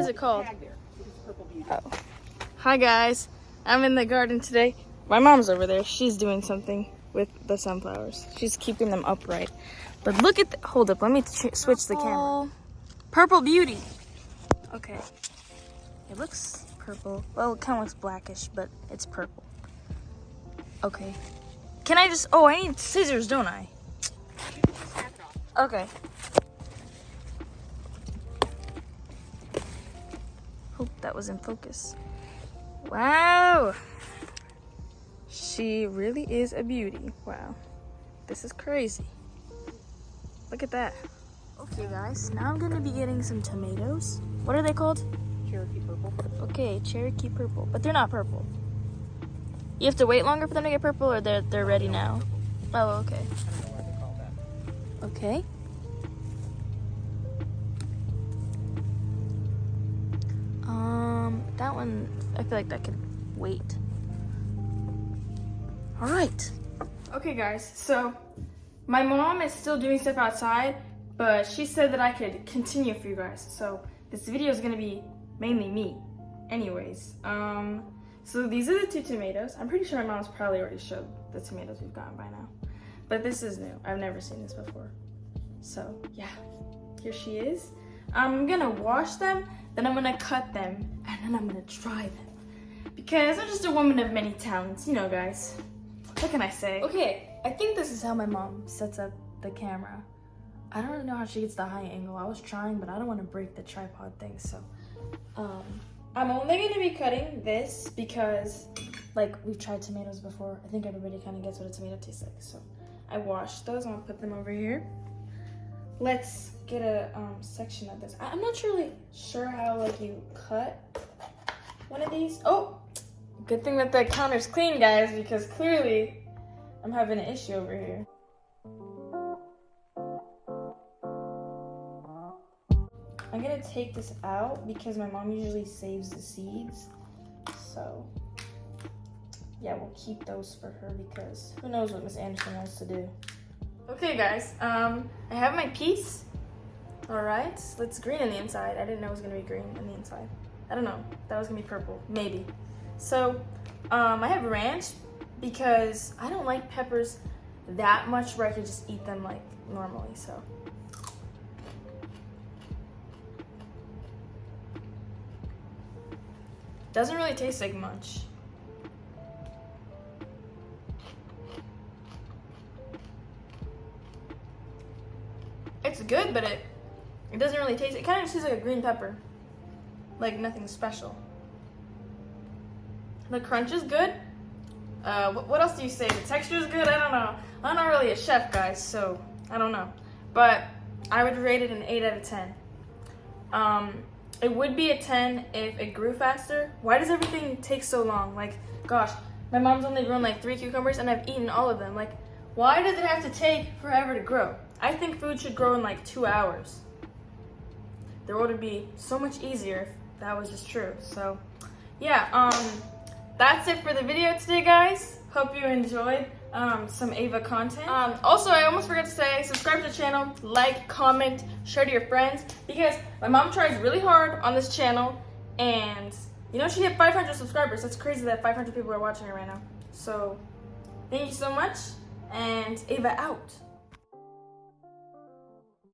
is it called? Oh. Hi guys, I'm in the garden today. My mom's over there. She's doing something with the sunflowers. She's keeping them upright. But look at hold up, let me switch the camera. Purple beauty. Okay. It looks purple. Well, it kind of looks blackish, but it's purple. Okay. Can I just, I need scissors, don't I? Okay. Hope that was in focus. Wow. She really is a beauty. Wow. This is crazy. Look at that. Okay guys, now I'm gonna be getting some tomatoes. What are they called? Cherokee purple. Okay, Cherokee purple, but they're not purple. You have to wait longer for them to get purple, or they're ready now? Oh, okay. I don't know why they call that. Okay. That one, I feel like that could wait. All right. Okay guys, so my mom is still doing stuff outside, but she said that I could continue for you guys. So this video is gonna be mainly me. Anyways, so these are the 2 tomatoes. I'm pretty sure my mom's probably already showed the tomatoes we've gotten by now. But this is new. I've never seen this before. So yeah, here she is. I'm gonna wash them, then I'm gonna cut them, and then I'm gonna dry them. Because I'm just a woman of many talents, you know guys. What can I say? Okay, I think this is how my mom sets up the camera. I don't really know how she gets the high angle. I was trying, but I don't want to break the tripod thing, so. I'm only gonna be cutting this because, like, we've tried tomatoes before. I think everybody kind of gets what a tomato tastes like. So I washed those. I'm gonna put them over here. Let's get a section of this. I'm not really sure how like you cut one of these. Oh, good thing that the counter's clean, guys, because clearly I'm having an issue over here. I'm gonna take this out because my mom usually saves the seeds. So yeah, we'll keep those for her because who knows what Miss Anderson wants to do. Okay guys, I have my piece. All right, it's green on the inside. I didn't know it was gonna be green on the inside. I don't know, that was gonna be purple, maybe. So I have ranch because I don't like peppers that much where I could just eat them like normally, so. Doesn't really taste like much. It's good, but it doesn't really taste, it kind of just tastes like a green pepper. Like nothing special. The crunch is good. What else do you say? The texture is good? I don't know. I'm not really a chef, guys, so I don't know. But I would rate it an 8 out of 10. It would be a 10 if it grew faster. Why does everything take so long? Like, gosh, my mom's only grown like 3 cucumbers and I've eaten all of them. Like, why does it have to take forever to grow? I think food should grow in like 2 hours. The world would be so much easier if that was just true. So, yeah, that's it for the video today, guys. Hope you enjoyed some Ava content. Also, I almost forgot to say, subscribe to the channel, like, comment, share to your friends, because my mom tries really hard on this channel, and you know, she hit 500 subscribers. That's crazy that 500 people are watching her right now. So, thank you so much, and Ava out.